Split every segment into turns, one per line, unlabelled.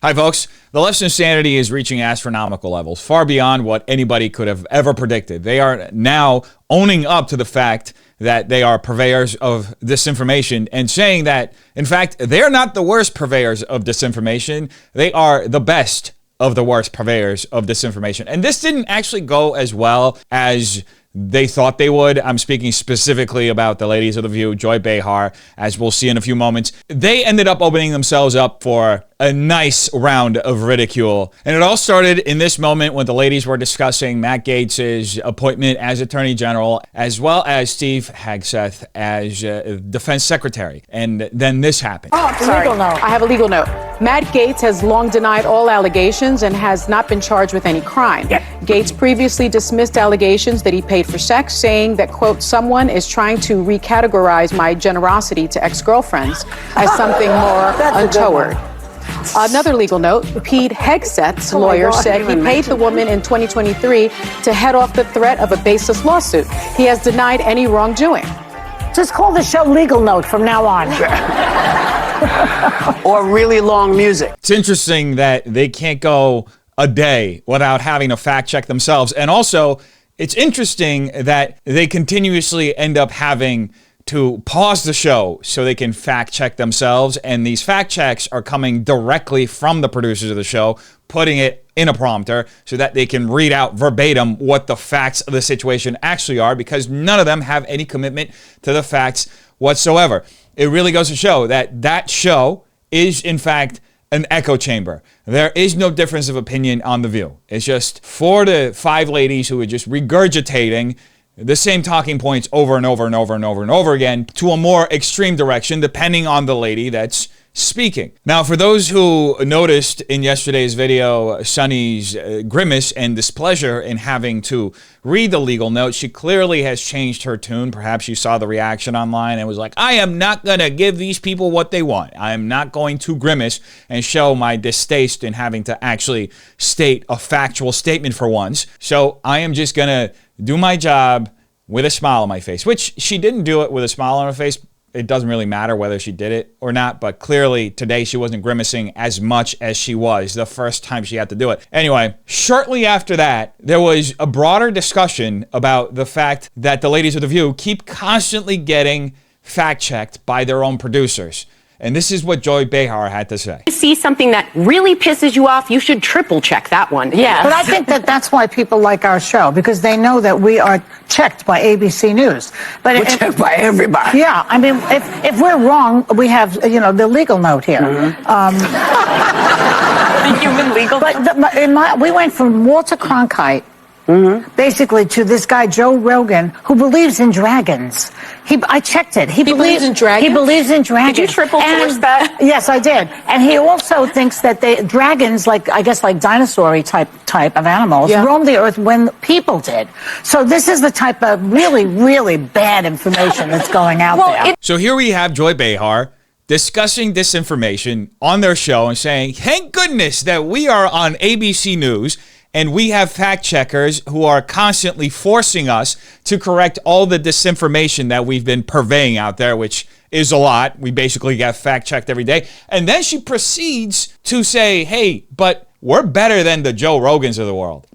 Hi folks, the left's insanity is reaching astronomical levels, far beyond what anybody could have ever predicted. They are now owning up to the fact that they are purveyors of disinformation and saying that, in fact, they're not the worst purveyors of disinformation. They are the best of the worst purveyors of disinformation. And this didn't actually go as well as they thought they would. I'm speaking specifically about the ladies of The View, Joy Behar, as we'll see in a few moments. They ended up opening themselves up for a nice round of ridicule. And it all started in this moment when the ladies were discussing Matt Gaetz's appointment as Attorney General, as well as Steve Hagseth as Defense Secretary. And then this happened.
Oh, sorry. Legal note. I have a legal note. Matt Gaetz has long denied all allegations and has not been charged with any crime. Gaetz previously dismissed allegations that he paid for sex, saying that, quote, someone is trying to recategorize my generosity to ex-girlfriends as something more untoward. Another legal note, Pete Hegseth's lawyer said he paid the woman in 2023 to head off the threat of a baseless lawsuit. He has denied any wrongdoing.
Just call the show Legal Note from now on.
Or really long music.
It's interesting that they can't go a day without having to fact check themselves. And also, it's interesting that they continuously end up having to pause the show so they can fact check themselves. And these fact checks are coming directly from the producers of the show, putting it in a prompter so that they can read out verbatim what the facts of the situation actually are, because none of them have any commitment to the facts whatsoever. It really goes to show that that show is, in fact, an echo chamber. There is no difference of opinion on The View. It's just 4 to 5 ladies who are just regurgitating the same talking points over and over and over and over and over again to a more extreme direction, depending on the lady that's speaking. Now, for those who noticed in yesterday's video, Sunny's grimace and displeasure in having to read the legal note, she clearly has changed her tune. Perhaps you saw the reaction online and was like, I am not going to give these people what they want. I am not going to grimace and show my distaste in having to actually state a factual statement for once. So I am just going to do my job with a smile on my face, which she didn't do it with a smile on her face. It doesn't really matter whether she did it or not, but clearly today she wasn't grimacing as much as she was the first time she had to do it. Anyway, shortly after that, there was a broader discussion about the fact that the ladies of The View keep constantly getting fact-checked by their own producers. And this is what Joy Behar had to say.
You see something that really pisses you off, you should triple check that one.
Yeah, but I think that that's why people like our show, because they know that we are checked by ABC News. But
We're checked by everybody.
Yeah, I mean, if we're wrong, we have, you know, the legal note here.
The human legal
But we went from Walter Cronkite, basically, to this guy, Joe Rogan, who believes in dragons. I checked it. He
believes in dragons?
He believes in dragons.
Did you triple source that?
Yes, I did. And he also thinks that dragons, like, I guess, like dinosaur type of animals, roamed the earth when people did. So this is the type of really, really bad information that's going out there.
So here we have Joy Behar discussing disinformation on their show and saying, thank goodness that we are on ABC News and we have fact checkers who are constantly forcing us to correct all the disinformation that we've been purveying out there, which is a lot. We basically get fact checked every day. And then she proceeds to say, hey, but we're better than the Joe Rogans of the world.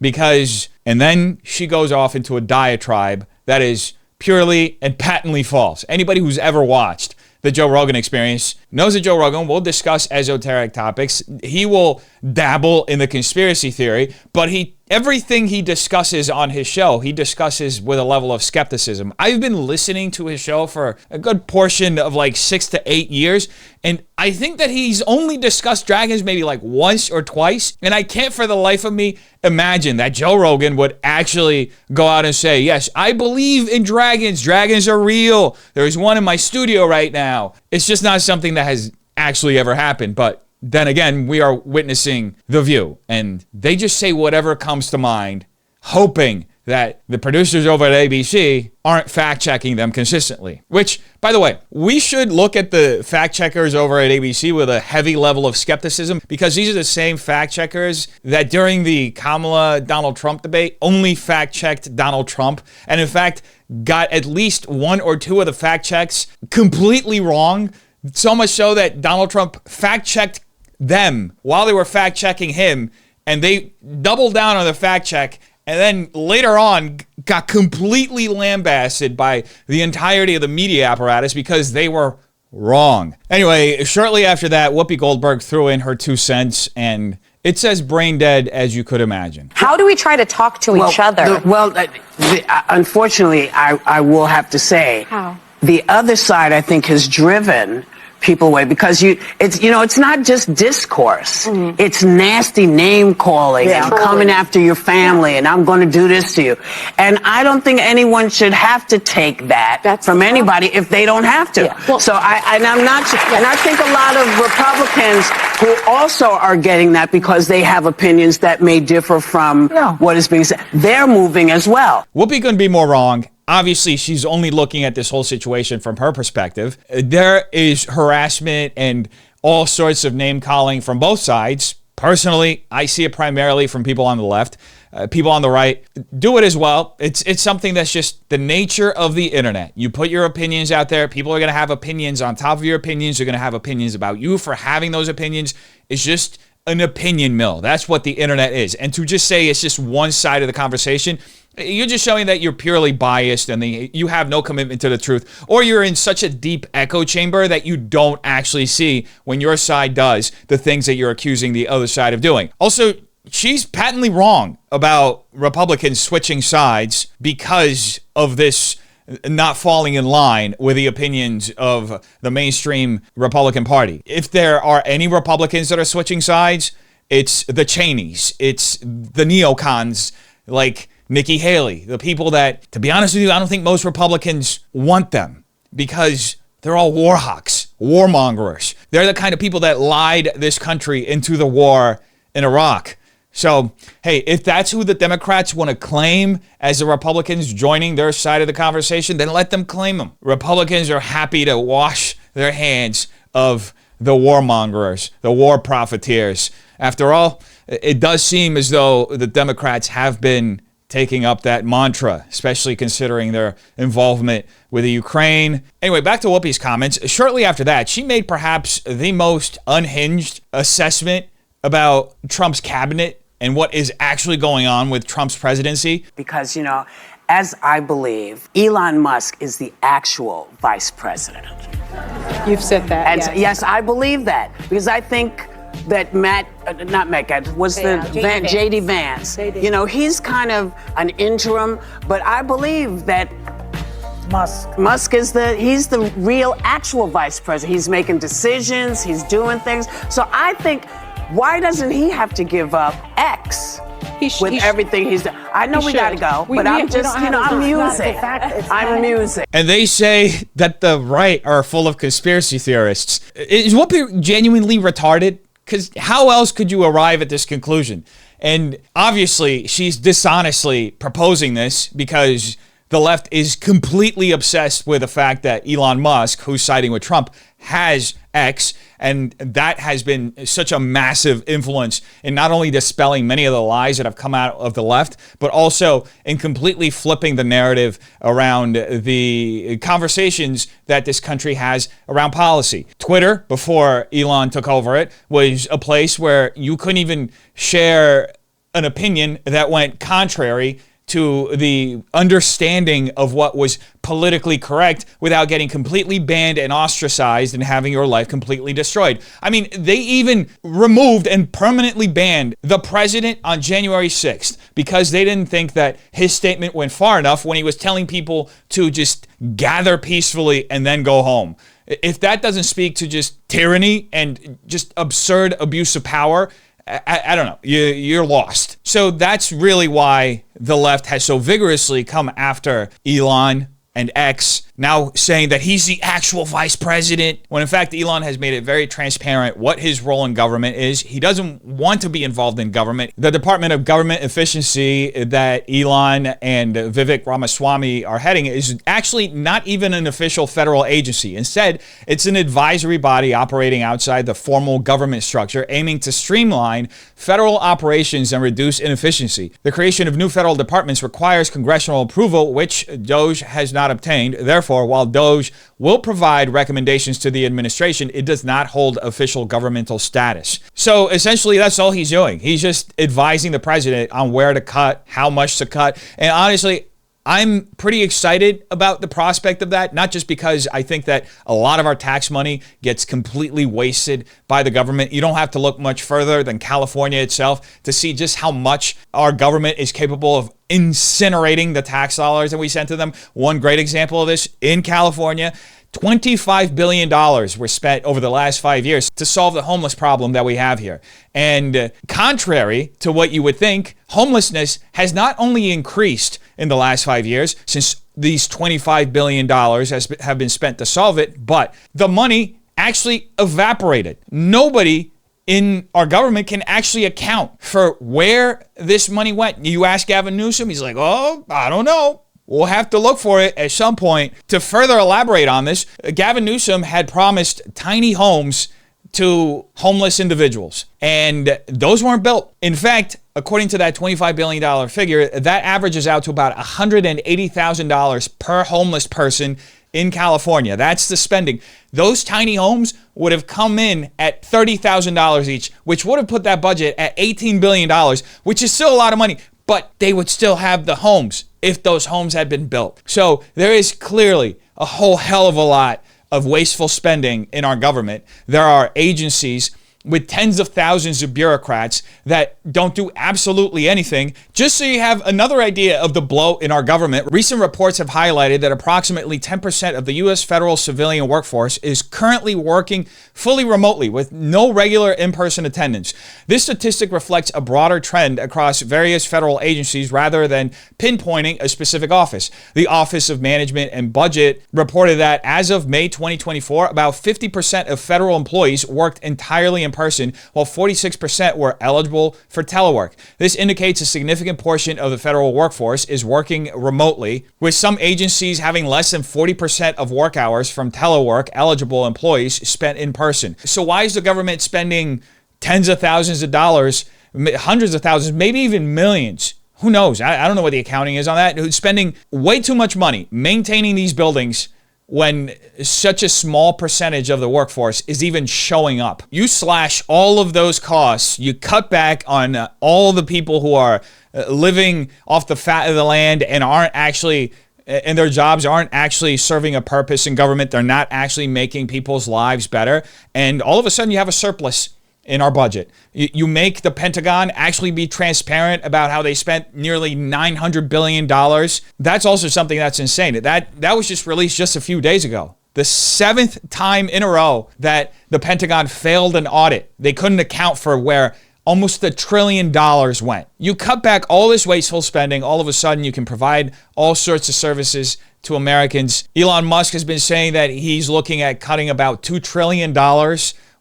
And then she goes off into a diatribe that is purely and patently false. Anybody who's ever watched the Joe Rogan Experience knows that Joe Rogan will discuss esoteric topics. He will dabble in the conspiracy theory, but everything he discusses on his show, he discusses with a level of skepticism. I've been listening to his show for a good portion of like 6 to 8 years, and I think that he's only discussed dragons maybe like once or twice, and I can't for the life of me imagine that Joe Rogan would actually go out and say, yes, I believe in dragons. Dragons are real. There's one in my studio right now. It's just not something that has actually ever happened, but then again, we are witnessing The View, and they just say whatever comes to mind, hoping that the producers over at ABC aren't fact-checking them consistently. Which, by the way, we should look at the fact-checkers over at ABC with a heavy level of skepticism, because these are the same fact-checkers that during the Kamala-Donald Trump debate only fact-checked Donald Trump, and in fact got at least 1 or 2 of the fact-checks completely wrong, so much so that Donald Trump fact-checked them while they were fact checking him, and they doubled down on the fact check, and then later on got completely lambasted by the entirety of the media apparatus because they were wrong. Anyway, shortly after that, Whoopi Goldberg threw in her 2 cents, and it's as brain dead as you could imagine.
How do we try to talk to each other?
Unfortunately, I will have to say,
How?
The other side, I think, has driven people away because it's not just discourse. It's nasty name calling and coming after your family and I'm going to do this to you. And I don't think anyone should have to take that from anybody if they don't have to.
Yeah. Well,
so I think a lot of Republicans who also are getting that because they have opinions that may differ from what is being said. They're moving as well.
Whoopi couldn't be more wrong. Obviously, she's only looking at this whole situation from her perspective. There is harassment and all sorts of name calling from both sides. Personally, I see it primarily from people on the left. People on the right do it as well. It's something that's just the nature of the internet. You put your opinions out there. People are going to have opinions on top of your opinions. They're going to have opinions about you for having those opinions. It's just an opinion mill. That's what the internet is. And to just say it's just one side of the conversation, you're just showing that you're purely biased and you have no commitment to the truth, or you're in such a deep echo chamber that you don't actually see when your side does the things that you're accusing the other side of doing. Also, she's patently wrong about Republicans switching sides because of this not falling in line with the opinions of the mainstream Republican Party. If there are any Republicans that are switching sides, it's the Cheneys, it's the neocons like Nikki Haley, the people that, to be honest with you, I don't think most Republicans want them because they're all war hawks, warmongers. They're the kind of people that lied this country into the war in Iraq. So, hey, if that's who the Democrats want to claim as the Republicans joining their side of the conversation, then let them claim them. Republicans are happy to wash their hands of the warmongers, the war profiteers. After all, it does seem as though the Democrats have been taking up that mantra, especially considering their involvement with the Ukraine. Anyway, back to Whoopi's comments. Shortly after that, she made perhaps the most unhinged assessment about Trump's cabinet and what is actually going on with Trump's presidency.
Because, as I believe, Elon Musk is the actual vice president.
You've said that.
And yes, I believe that because I think that J.D. Vance. He's kind of an interim, but I believe that Musk is he's the real actual vice president. He's making decisions, he's doing things. So I think, why doesn't he have to give up X with everything he's done? I know we got to go, but I'm just, I'm musing. I'm musing.
And they say that the right are full of conspiracy theorists. Is Whoopi genuinely retarded? Because how else could you arrive at this conclusion? And obviously, she's dishonestly proposing this because the left is completely obsessed with the fact that Elon Musk, who's siding with Trump, has X, and that has been such a massive influence in not only dispelling many of the lies that have come out of the left, but also in completely flipping the narrative around the conversations that this country has around policy. Twitter, before Elon took over it, was a place where you couldn't even share an opinion that went contrary to the understanding of what was politically correct without getting completely banned and ostracized and having your life completely destroyed. I mean, they even removed and permanently banned the president on January 6th because they didn't think that his statement went far enough when he was telling people to just gather peacefully and then go home. If that doesn't speak to just tyranny and just absurd abuse of power, I don't know. You're lost. So that's really why the left has so vigorously come after Elon and X, now saying that he's the actual vice president, when in fact Elon has made it very transparent what his role in government is. He doesn't want to be involved in government. The Department of Government Efficiency that Elon and Vivek Ramaswamy are heading is actually not even an official federal agency. Instead, it's an advisory body operating outside the formal government structure, aiming to streamline federal operations and reduce inefficiency. The creation of new federal departments requires congressional approval, which DOJ has not not obtained. Therefore, while DOJ will provide recommendations to the administration, it does not hold official governmental status. So essentially, that's all he's doing. He's just advising the president on where to cut, how much to cut. And honestly, I'm pretty excited about the prospect of that, not just because I think that a lot of our tax money gets completely wasted by the government. You don't have to look much further than California itself to see just how much our government is capable of incinerating the tax dollars that we send to them. One great example of this in California, $25 billion were spent over the last 5 years to solve the homeless problem that we have here. And contrary to what you would think, homelessness has not only increased in the last 5 years since these $25 billion have been spent to solve it, but the money actually evaporated. Nobody in our government can actually account for where this money went. You ask Gavin Newsom, he's like, oh, I don't know. We'll have to look for it at some point. To further elaborate on this, Gavin Newsom had promised tiny homes to homeless individuals, and those weren't built. In fact, according to that $25 billion figure, that averages out to about $180,000 per homeless person in California. That's the spending. Those tiny homes would have come in at $30,000 each, which would have put that budget at $18 billion, which is still a lot of money, but they would still have the homes if those homes had been built. So there is clearly a whole hell of a lot of wasteful spending in our government. There are agencies with tens of thousands of bureaucrats that don't do absolutely anything. Just so you have another idea of the bloat in our government, recent reports have highlighted that approximately 10% of the U.S. federal civilian workforce is currently working fully remotely with no regular in-person attendance. This statistic reflects a broader trend across various federal agencies rather than pinpointing a specific office. The Office of Management and Budget reported that as of May 2024, about 50% of federal employees worked entirely in person, while 46% were eligible for telework. This indicates a significant portion of the federal workforce is working remotely, with some agencies having less than 40% of work hours from telework eligible employees spent in person. So why is the government spending tens of thousands of dollars, hundreds of thousands, maybe even millions? Who knows? I don't know what the accounting is on that. Spending way too much money maintaining these buildings when such a small percentage of the workforce is even showing up. You slash all of those costs, you cut back on all the people who are living off the fat of the land and aren't actually, and their jobs aren't actually serving a purpose in government. They're not actually making people's lives better. And all of a sudden you have a surplus in our budget. You make the Pentagon actually be transparent about how they spent nearly $900 billion. That's also something that's insane. That was just released just a few days ago. The 7th time in a row that the Pentagon failed an audit. They couldn't account for where almost $1 trillion went. You cut back all this wasteful spending, all of a sudden you can provide all sorts of services to Americans. Elon Musk has been saying that he's looking at cutting about $2 trillion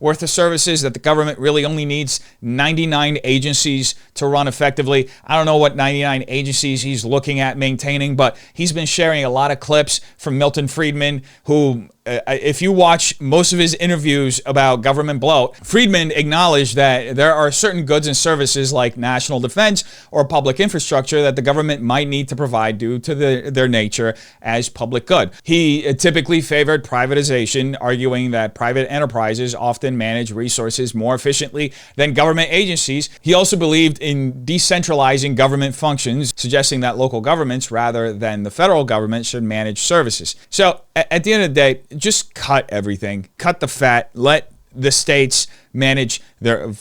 worth of services, that the government really only needs 99 agencies to run effectively. I don't know what 99 agencies he's looking at maintaining, but he's been sharing a lot of clips from Milton Friedman, who, if you watch most of his interviews about government bloat, Friedman acknowledged that there are certain goods and services like national defense or public infrastructure that the government might need to provide due to their nature as public good. He typically favored privatization, arguing that private enterprises often manage resources more efficiently than government agencies. He also believed in decentralizing government functions, suggesting that local governments rather than the federal government should manage services. So at the end of the day, just cut everything, cut the fat, let the states manage their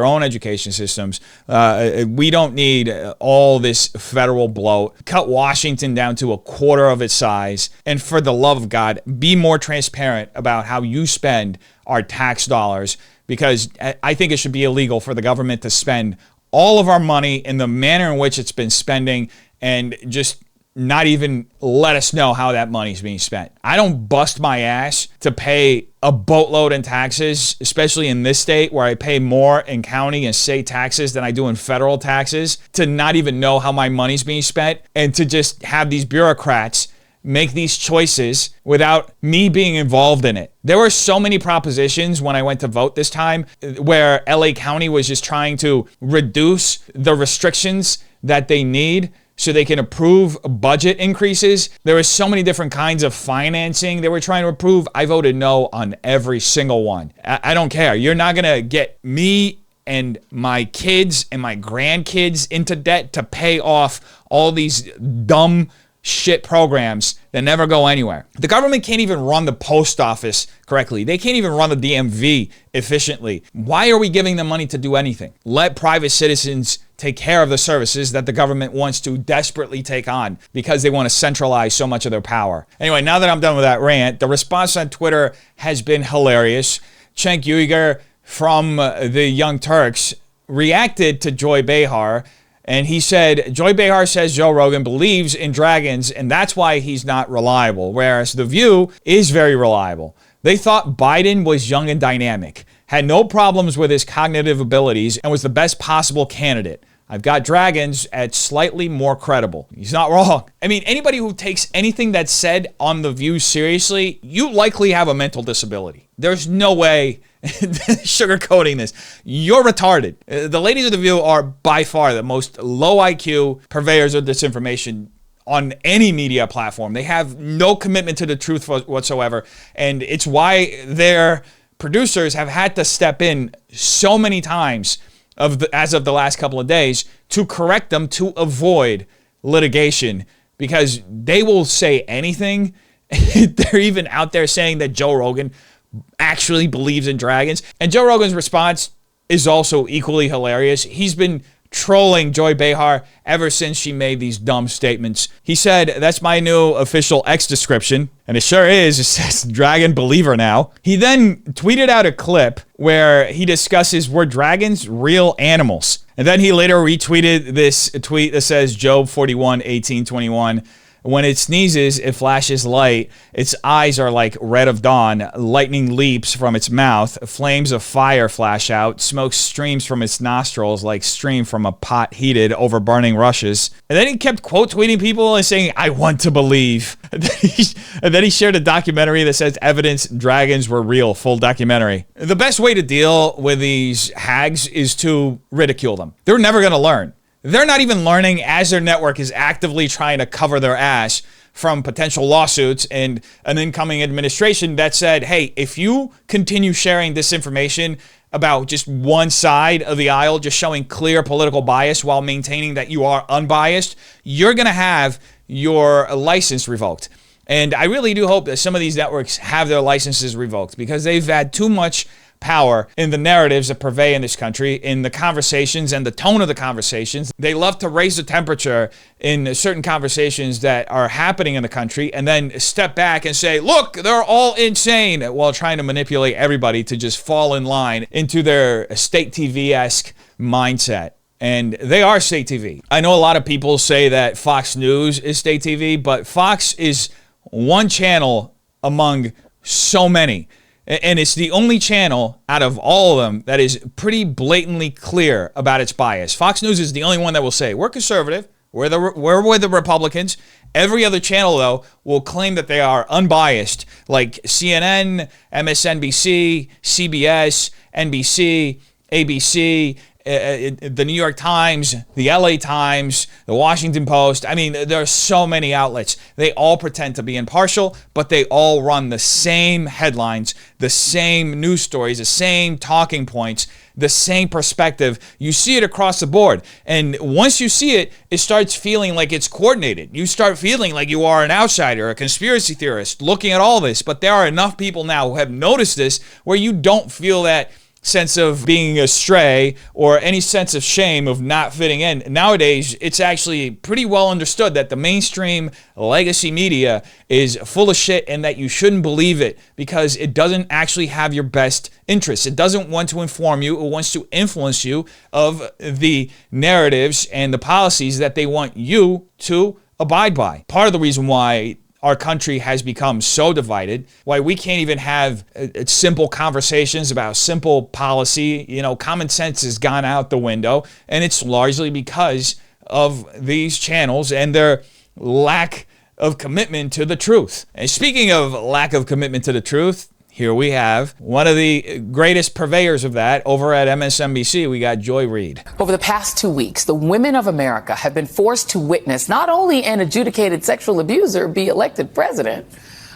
own education systems. We don't need all this federal bloat. Cut Washington down to a quarter of its size. And for the love of God, be more transparent about how you spend our tax dollars, because I think it should be illegal for the government to spend all of our money in the manner in which it's been spending and just not even let us know how that money's being spent. I don't bust my ass to pay a boatload in taxes, especially in this state where I pay more in county and state taxes than I do in federal taxes, to not even know how my money's being spent and to just have these bureaucrats make these choices without me being involved in it. There were so many propositions when I went to vote this time where LA County was just trying to reduce the restrictions that they need so they can approve budget increases. There were so many different kinds of financing they were trying to approve. I voted no on every single one. I don't care. You're not going to get me and my kids and my grandkids into debt to pay off all these dumb shit programs that never go anywhere. The government can't even run the post office correctly. They can't even run the DMV efficiently. Why are we giving them money to do anything? Let private citizens take care of the services that the government wants to desperately take on because they want to centralize so much of their power. Anyway, now that I'm done with that rant, the response on Twitter has been hilarious. Cenk Uygur from the Young Turks reacted to Joy Behar, and he said, Joy Behar says Joe Rogan believes in dragons, and that's why he's not reliable, whereas The View is very reliable. They thought Biden was young and dynamic, had no problems with his cognitive abilities, and was the best possible candidate. I've got dragons at slightly more credible. He's not wrong. I mean, anybody who takes anything that's said on The View seriously, you likely have a mental disability. There's no way sugarcoating this. You're retarded. The ladies of The View are by far the most low IQ purveyors of disinformation on any media platform. They have no commitment to the truth whatsoever, and it's why their producers have had to step in so many times as of the last couple of days to correct them to avoid litigation, because they will say anything. They're even out there saying that Joe Rogan actually believes in dragons. And Joe Rogan's response is also equally hilarious. He's been trolling Joy Behar ever since she made these dumb statements. He said, that's my new official X description. And it sure is. It says dragon believer now. He then tweeted out a clip where he discusses, were dragons real animals? And then he later retweeted this tweet that says, Job 41:18-21. When it sneezes, it flashes light. Its eyes are like red of dawn. Lightning leaps from its mouth. Flames of fire flash out. Smoke streams from its nostrils like steam from a pot heated over burning rushes. And then he kept quote tweeting people and saying, I want to believe. And then he shared a documentary that says evidence dragons were real, full documentary. The best way to deal with these hags is to ridicule them. They're never going to learn. They're not even learning as their network is actively trying to cover their ass from potential lawsuits and an incoming administration that said, hey, if you continue sharing disinformation about just one side of the aisle, just showing clear political bias while maintaining that you are unbiased, you're going to have your license revoked. And I really do hope that some of these networks have their licenses revoked, because they've had too much power in the narratives that purvey in this country, in the conversations and the tone of the conversations. They love to raise the temperature in certain conversations that are happening in the country and then step back and say, look, they're all insane, while trying to manipulate everybody to just fall in line into their state TV-esque mindset. And they are state TV. I know a lot of people say that Fox News is state TV, but Fox is one channel among so many. And it's the only channel out of all of them that is pretty blatantly clear about its bias. Fox News is the only one that will say, we're conservative, we're with the Republicans. Every other channel, though, will claim that they are unbiased, like CNN, MSNBC, CBS, NBC, ABC, the New York Times, the LA Times, the Washington Post. I mean, there are so many outlets. They all pretend to be impartial, but they all run the same headlines, the same news stories, the same talking points, the same perspective. You see it across the board. And once you see it, it starts feeling like it's coordinated. You start feeling like you are an outsider, a conspiracy theorist, looking at all this. But there are enough people now who have noticed this where you don't feel that sense of being astray or any sense of shame of not fitting in. Nowadays, it's actually pretty well understood that the mainstream legacy media is full of shit and that you shouldn't believe it because it doesn't actually have your best interests. It doesn't want to inform you. It wants to influence you of the narratives and the policies that they want you to abide by. Part of the reason why our country has become so divided, why we can't even have simple conversations about simple policy. You know, common sense has gone out the window, and it's largely because of these channels and their lack of commitment to the truth. And speaking of lack of commitment to the truth, here we have one of the greatest purveyors of that over at MSNBC. We got Joy Reid.
Over the past 2 weeks, the women of America have been forced to witness not only an adjudicated sexual abuser be elected president,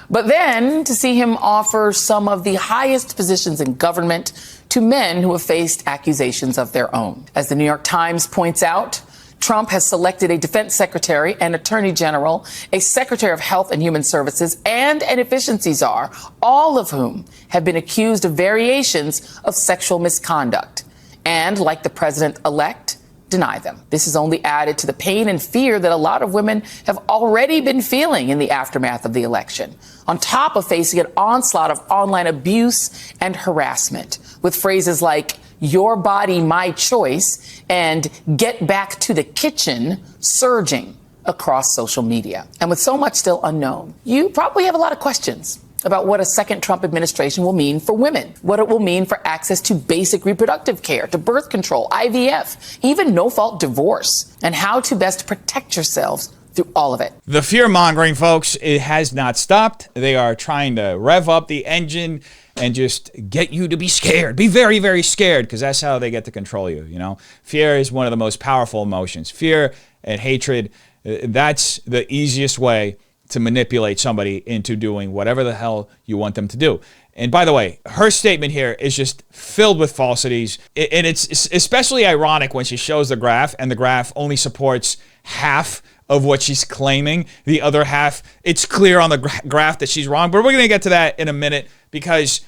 but then to see him offer some of the highest positions in government to men who have faced accusations of their own. As the New York Times points out, Trump has selected a defense secretary, an attorney general, a secretary of health and human services, and an efficiency czar, all of whom have been accused of variations of sexual misconduct. And like the president-elect, deny them. This has only added to the pain and fear that a lot of women have already been feeling in the aftermath of the election, on top of facing an onslaught of online abuse and harassment, with phrases like, "Your body, my choice," and "get back to the kitchen" surging across social media. And with so much still unknown, you probably have a lot of questions about what a second Trump administration will mean for women, what it will mean for access to basic reproductive care, to birth control, IVF, even no-fault divorce, and how to best protect yourselves through all of it.
The fear-mongering, folks, it has not stopped. They are trying to rev up the engine and just get you to be scared. Be very, very scared, because that's how they get to control you, you know? Fear is one of the most powerful emotions. Fear and hatred, that's the easiest way to manipulate somebody into doing whatever the hell you want them to do. And by the way, her statement here is just filled with falsities. And it's especially ironic when she shows the graph, and the graph only supports half of what she's claiming. The other half, it's clear on the graph that she's wrong. But we're going to get to that in a minute, because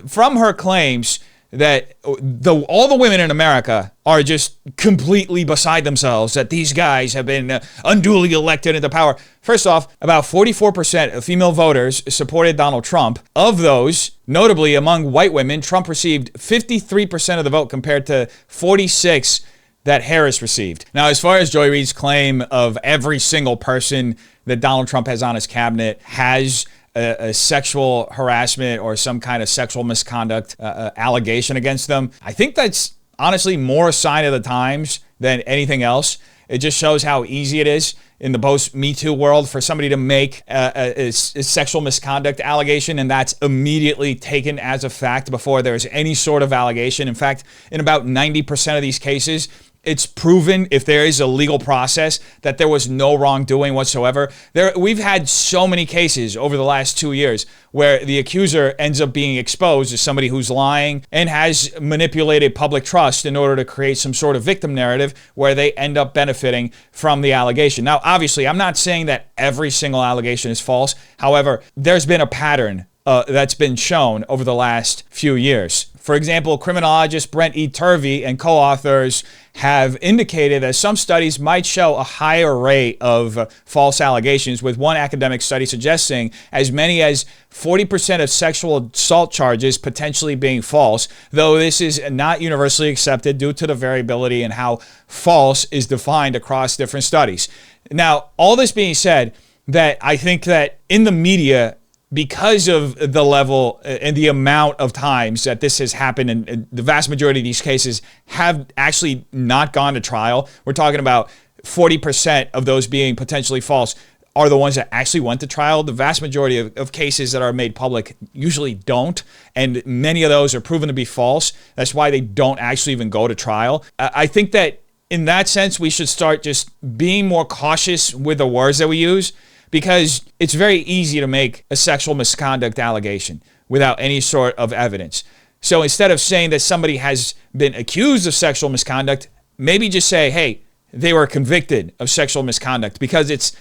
from her claims that all the women in America are just completely beside themselves, that these guys have been unduly elected into power. First off, about 44% of female voters supported Donald Trump. Of those, notably among white women, Trump received 53% of the vote compared to 46% that Harris received. Now, as far as Joy Reid's claim of every single person that Donald Trump has on his cabinet has a sexual harassment or some kind of sexual misconduct allegation against them, I think that's honestly more a sign of the times than anything else. It just shows how easy it is in the post-Me Too world for somebody to make a sexual misconduct allegation, and that's immediately taken as a fact before there's any sort of allegation. In fact, in about 90% of these cases, it's proven, if there is a legal process, that there was no wrongdoing whatsoever. We've had so many cases over the last 2 years where the accuser ends up being exposed as somebody who's lying and has manipulated public trust in order to create some sort of victim narrative where they end up benefiting from the allegation. Now, obviously, I'm not saying that every single allegation is false. However, there's been a pattern that's been shown over the last few years. For example, criminologist Brent E. Turvey and co-authors have indicated that some studies might show a higher rate of false allegations, with one academic study suggesting as many as 40% of sexual assault charges potentially being false, though this is not universally accepted due to the variability in how false is defined across different studies. Now, all this being said, that I think that in the media, because of the level and the amount of times that this has happened, and the vast majority of these cases have actually not gone to trial. We're talking about 40% of those being potentially false are the ones that actually went to trial. The vast majority of cases that are made public usually don't, and many of those are proven to be false. That's why they don't actually even go to trial. I think that in that sense, we should start just being more cautious with the words that we use, because it's very easy to make a sexual misconduct allegation without any sort of evidence. So instead of saying that somebody has been accused of sexual misconduct, maybe just say, hey, they were convicted of sexual misconduct, because it's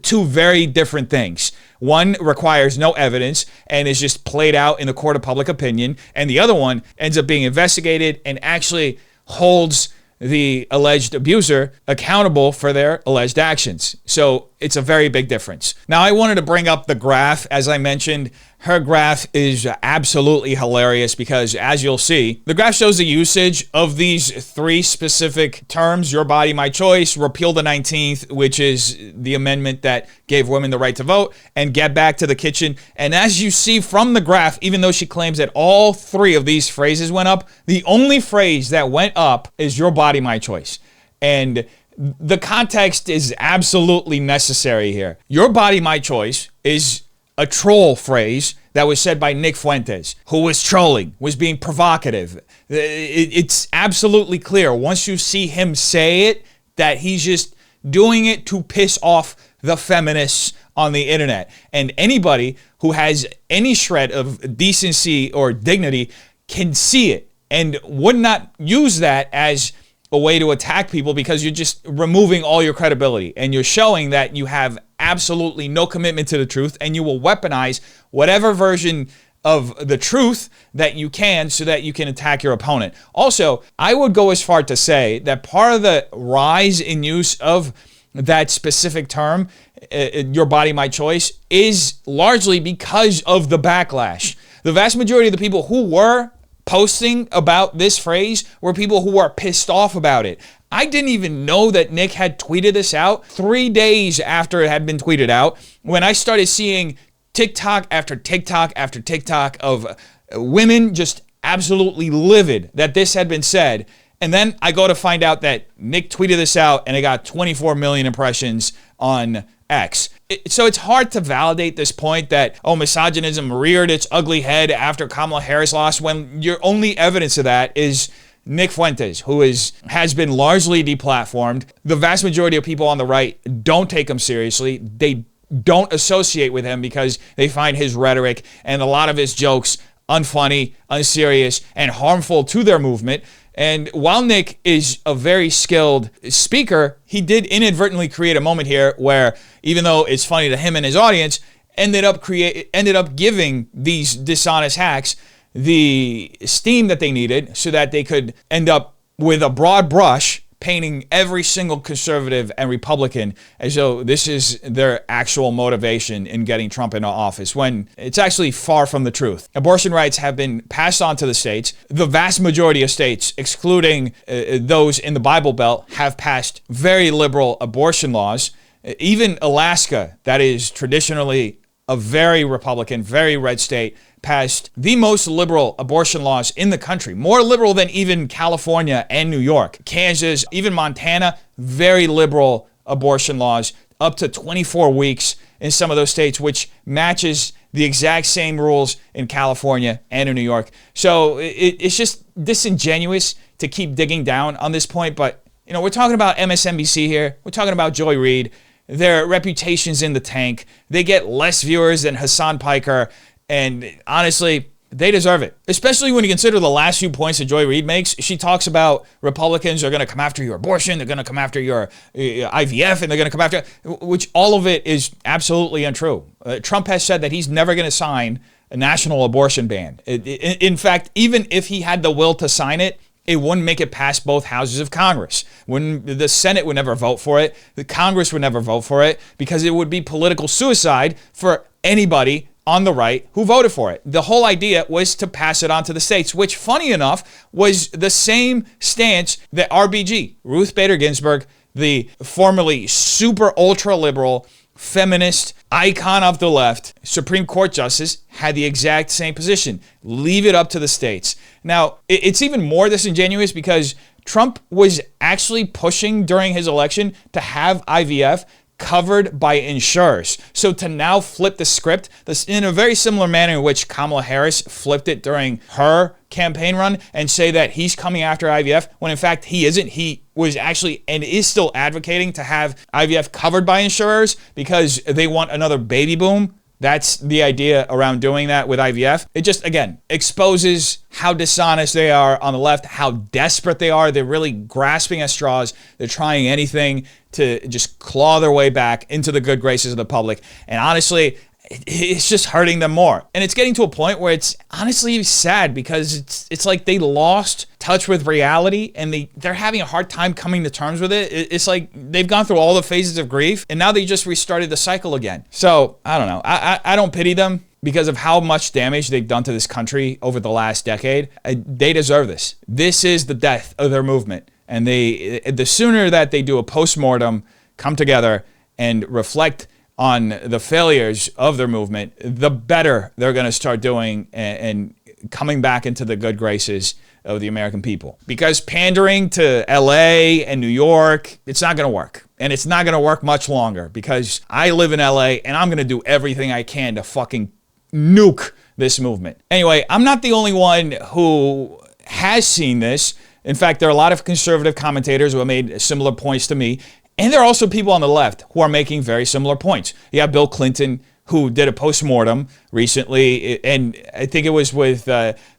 two very different things. One requires no evidence and is just played out in the court of public opinion, and the other one ends up being investigated and actually holds the alleged abuser accountable for their alleged actions. So it's a very big difference. Now, I wanted to bring up the graph. As I mentioned, her graph is absolutely hilarious, because as you'll see, the graph shows the usage of these three specific terms: your body, my choice, repeal the 19th, which is the amendment that gave women the right to vote, and get back to the kitchen. And as you see from the graph, even though she claims that all three of these phrases went up, the only phrase that went up is your body, my choice. And the context is absolutely necessary here. Your body, my choice is a troll phrase that was said by Nick Fuentes, who was trolling, was being provocative. It's absolutely clear once you see him say it that he's just doing it to piss off the feminists on the internet. And anybody who has any shred of decency or dignity can see it and would not use that as a way to attack people, because you're just removing all your credibility and you're showing that you have absolutely no commitment to the truth, and you will weaponize whatever version of the truth that you can so that you can attack your opponent. Also, I would go as far to say that part of the rise in use of that specific term, your body, my choice, is largely because of the backlash. The vast majority of the people who were posting about this phrase were people who were pissed off about it. I didn't even know that Nick had tweeted this out 3 days after it had been tweeted out, when I started seeing TikTok after TikTok after TikTok of women just absolutely livid that this had been said. And then I go to find out that Nick tweeted this out and it got 24 million impressions on X. So it's hard to validate this point that, oh, misogynism reared its ugly head after Kamala Harris lost, when your only evidence of that is Nick Fuentes, who has been largely deplatformed. The vast majority of people on the right don't take him seriously. They don't associate with him because they find his rhetoric and a lot of his jokes unfunny, unserious, and harmful to their movement. And while Nick is a very skilled speaker, he did inadvertently create a moment here where, even though it's funny to him and his audience, ended up giving these dishonest hacks the steam that they needed so that they could end up with a broad brush painting every single conservative and Republican as though this is their actual motivation in getting Trump into office, when it's actually far from the truth. Abortion rights have been passed on to the states. The vast majority of states, excluding those in the Bible Belt, have passed very liberal abortion laws. Even Alaska, that is traditionally a very Republican, very red state, passed the most liberal abortion laws in the country, more liberal than even California and New York. Kansas, even Montana, very liberal abortion laws, up to 24 weeks in some of those states, which matches the exact same rules in California and in New York. So it's just disingenuous to keep digging down on this point. But, you know, we're talking about MSNBC here. We're talking about Joy Reid. Their reputation's in the tank. They get less viewers than Hassan Piker. And honestly, they deserve it, especially when you consider the last few points that Joy Reid makes. She talks about Republicans are going to come after your abortion, they're going to come after your IVF, and they're going to come after, which all of it is absolutely untrue. Trump has said that he's never going to sign a national abortion ban. In fact, even if he had the will to sign it, it wouldn't make it past both houses of Congress. The Senate would never vote for it. The Congress would never vote for it, because it would be political suicide for anybody on the right who voted for it. The whole idea was to pass it on to the states, which, funny enough, was the same stance that RBG, Ruth Bader Ginsburg, the formerly super ultra liberal feminist icon of the left, Supreme Court justice, had the exact same position. Leave it up to the states. Now, it's even more disingenuous because Trump was actually pushing during his election to have IVF covered by insurers. So to now flip the script in a very similar manner in which Kamala Harris flipped it during her campaign run and say that he's coming after IVF, when in fact he isn't. He was actually and is still advocating to have IVF covered by insurers because they want another baby boom. That's the idea around doing that with IVF. It just, again, exposes how dishonest they are on the left, how desperate they are. They're really grasping at straws. They're trying anything to just claw their way back into the good graces of the public. And honestly, it's just hurting them more. And it's getting to a point where it's honestly sad, because it's like they lost touch with reality and they're having a hard time coming to terms with it. It's like they've gone through all the phases of grief and now they just restarted the cycle again. So I don't know. I don't pity them because of how much damage they've done to this country over the last decade. They deserve this. This is the death of their movement. And the sooner that they do a postmortem, come together and reflect on the failures of their movement, the better they're going to start doing and coming back into the good graces of the American people. Because pandering to LA and New York, it's not going to work. And it's not going to work much longer because I live in LA and I'm going to do everything I can to fucking nuke this movement. Anyway, I'm not the only one who has seen this. In fact, there are a lot of conservative commentators who have made similar points to me. And there are also people on the left who are making very similar points. You have Bill Clinton, who did a postmortem recently, and I think it was with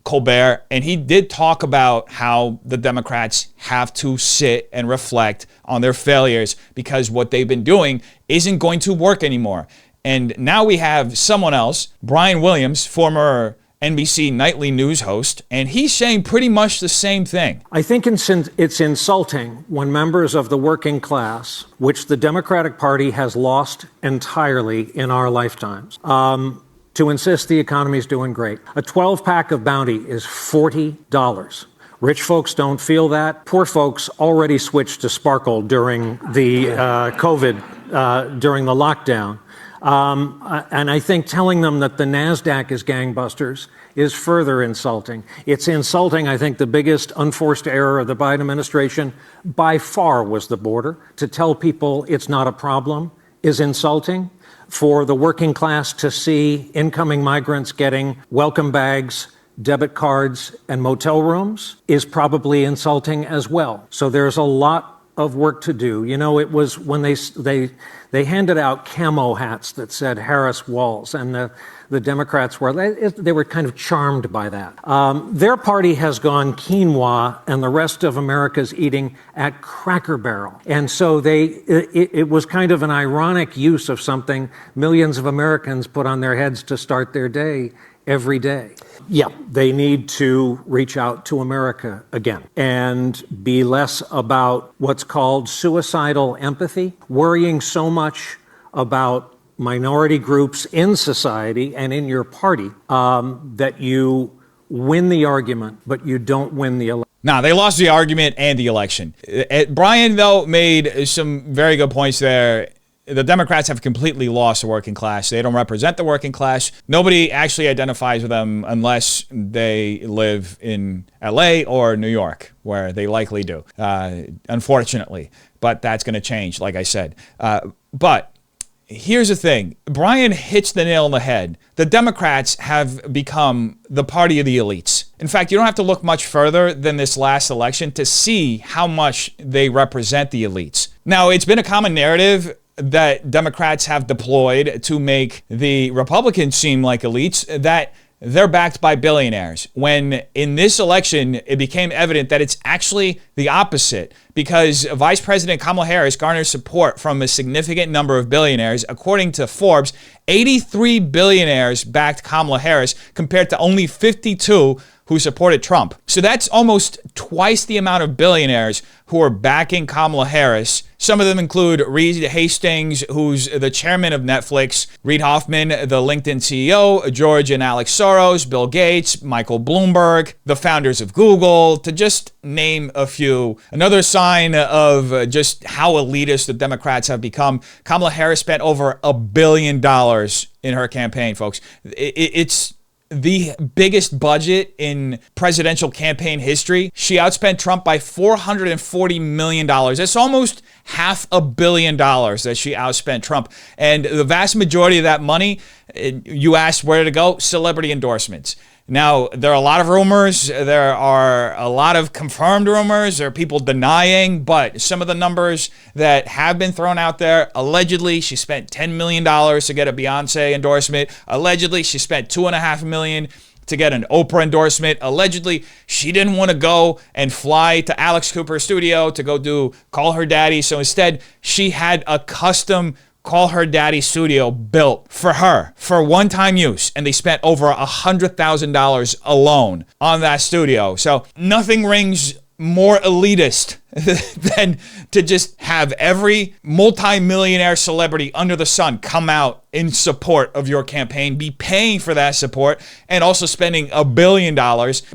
Goldberg, and he did talk about how the Democrats have to sit and reflect on their failures because what they've been doing isn't going to work anymore. And now we have someone else, Brian Williams, former NBC nightly news host, and he's saying pretty much the same thing.
I think it's insulting when members of the working class, which the Democratic Party has lost entirely in our lifetimes, to insist the economy's doing great. A 12-pack of Bounty is $40. Rich folks don't feel that. Poor folks already switched to Sparkle during the during the lockdown. And I think telling them that the NASDAQ is gangbusters is further insulting. It's insulting. I think the biggest unforced error of the Biden administration by far was the border. To tell people it's not a problem is insulting. For the working class to see incoming migrants getting welcome bags, debit cards, and motel rooms is probably insulting as well. So there's a lot of work to do. You know, it was when they handed out camo hats that said Harris Walls, and the Democrats they were kind of charmed by that. Their party has gone quinoa, and the rest of America's eating at Cracker Barrel. And so it was kind of an ironic use of something millions of Americans put on their heads to start their day every day. Yeah, they need to reach out to America again and be less about what's called suicidal empathy, worrying so much about minority groups in society and in your party that you win the argument, but you don't win the election.
Nah, they lost the argument and the election. Brian, though, made some very good points there. The Democrats have completely lost the working class. They don't represent the working class. Nobody actually identifies with them unless they live in LA or New York, where they likely do, unfortunately. But that's going to change, like I said. But here's the thing. Brian hits the nail on the head. The Democrats have become the party of the elites. In fact, you don't have to look much further than this last election to see how much they represent the elites. Now, it's been a common narrative that Democrats have deployed to make the Republicans seem like elites, that they're backed by billionaires. When in this election, it became evident that it's actually the opposite, because Vice President Kamala Harris garners support from a significant number of billionaires. According to Forbes, 83 billionaires backed Kamala Harris compared to only 52 who supported Trump. So that's almost twice the amount of billionaires who are backing Kamala Harris. Some of them include Reid Hastings, who's the chairman of Netflix, Reid Hoffman, the LinkedIn CEO, George and Alex Soros, Bill Gates, Michael Bloomberg, the founders of Google, to just name a few. Another sign of just how elitist the Democrats have become. Kamala Harris spent over $1 billion in her campaign, folks. It's the biggest budget in presidential campaign history. She outspent Trump by $440 million. That's almost $500 million that she outspent Trump. And the vast majority of that money, you asked where to go, celebrity endorsements. Now, there are a lot of rumors. There are a lot of confirmed rumors. There are people denying, but some of the numbers that have been thrown out there, allegedly, she spent $10 million to get a Beyonce endorsement. Allegedly, she spent $2.5 million to get an Oprah endorsement. Allegedly, she didn't want to go and fly to Alex Cooper's studio to go do Call Her Daddy. So instead, she had a custom Call Her Daddy studio built for her for one-time use, and they spent over $100,000 alone on that studio. So nothing rings more elitist than to just have every multi-millionaire celebrity under the sun come out in support of your campaign, be paying for that support, and also spending $1 billion,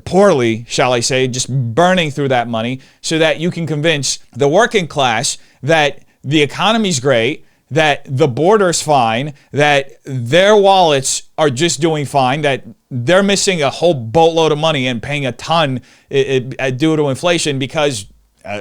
poorly, shall I say, just burning through that money so that you can convince the working class that the economy's great, that the border's fine, that their wallets are just doing fine, that they're missing a whole boatload of money and paying a ton due to inflation because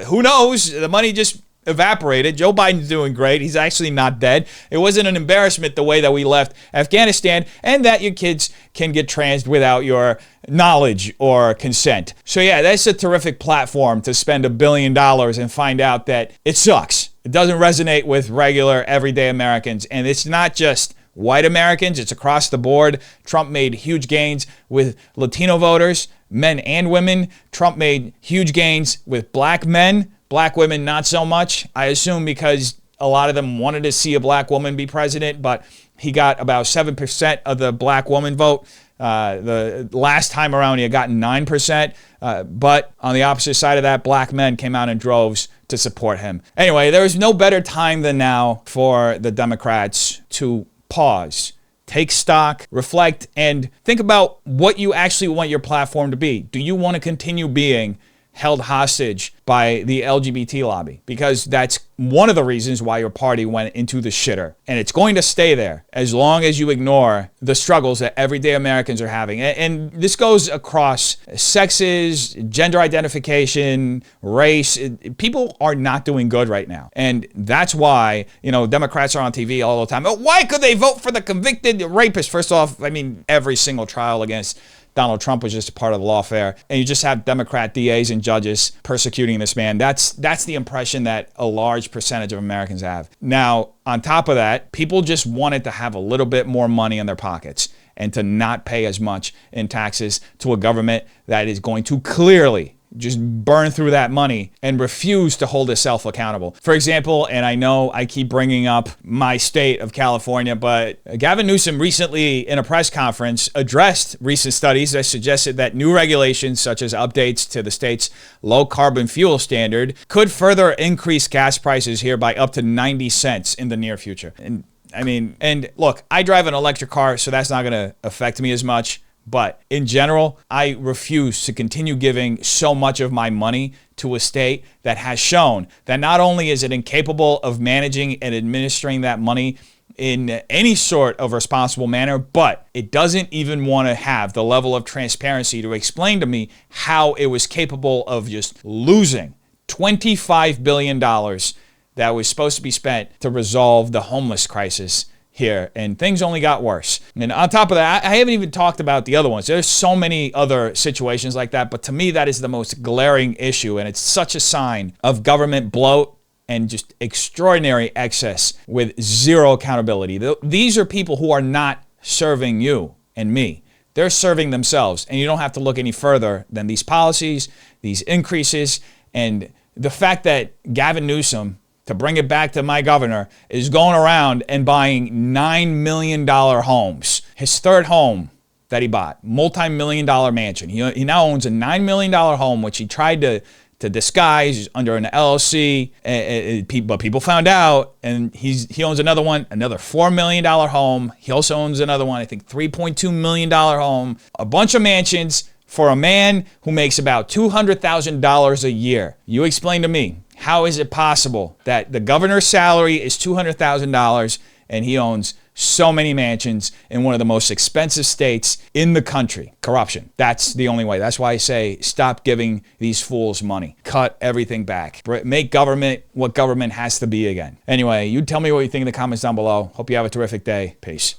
who knows, the money just evaporated. Joe Biden's doing great. He's actually not dead. It wasn't an embarrassment the way that we left Afghanistan, and that your kids can get transed without your knowledge or consent. So yeah, that's a terrific platform to spend $1 billion and find out that it sucks. It doesn't resonate with regular, everyday Americans. And it's not just white Americans, it's across the board. Trump made huge gains with Latino voters, men and women. Trump made huge gains with black men. Black women, not so much. I assume because a lot of them wanted to see a black woman be president, but he got about 7% of the black woman vote. The last time around, he had gotten 9%. But on the opposite side of that, black men came out in droves to support him. Anyway, there is no better time than now for the Democrats to pause, take stock, reflect, and think about what you actually want your platform to be. Do you want to continue being held hostage by the LGBT lobby? Because that's one of the reasons why your party went into the shitter. And it's going to stay there as long as you ignore the struggles that everyday Americans are having. And this goes across sexes, gender identification, race. People are not doing good right now. And that's why, Democrats are on TV all the time. Why could they vote for the convicted rapist? First off, every single trial against Donald Trump was just a part of the lawfare, and you just have Democrat DAs and judges persecuting this man. That's the impression that a large percentage of Americans have. Now, on top of that, people just wanted to have a little bit more money in their pockets and to not pay as much in taxes to a government that is going to clearly just burn through that money and refuse to hold itself accountable. For example, and I know I keep bringing up my state of California, but Gavin Newsom recently in a press conference addressed recent studies that suggested that new regulations such as updates to the state's low carbon fuel standard could further increase gas prices here by up to 90 cents in the near future. And look, I drive an electric car, so that's not going to affect me as much. But in general, I refuse to continue giving so much of my money to a state that has shown that not only is it incapable of managing and administering that money in any sort of responsible manner, but it doesn't even want to have the level of transparency to explain to me how it was capable of just losing $25 billion that was supposed to be spent to resolve the homeless crisis here, and things only got worse. And on top of that, I haven't even talked about the other ones. There's so many other situations like that, but to me, that is the most glaring issue, and it's such a sign of government bloat and just extraordinary excess with zero accountability. These are people who are not serving you and me. They're serving themselves, and you don't have to look any further than these policies, these increases, and the fact that Gavin Newsom, to bring it back to my governor, is going around and buying $9 million homes. His third home that he bought, multi-million-dollar mansion. He now owns a $9 million home, which he tried to disguise under an LLC, but people found out, and he owns another one, another $4 million home. He also owns another one, I think $3.2 million home. A bunch of mansions for a man who makes about $200,000 a year. You explain to me, how is it possible that the governor's salary is $200,000 and he owns so many mansions in one of the most expensive states in the country? Corruption. That's the only way. That's why I say stop giving these fools money. Cut everything back. Make government what government has to be again. Anyway, you tell me what you think in the comments down below. Hope you have a terrific day. Peace.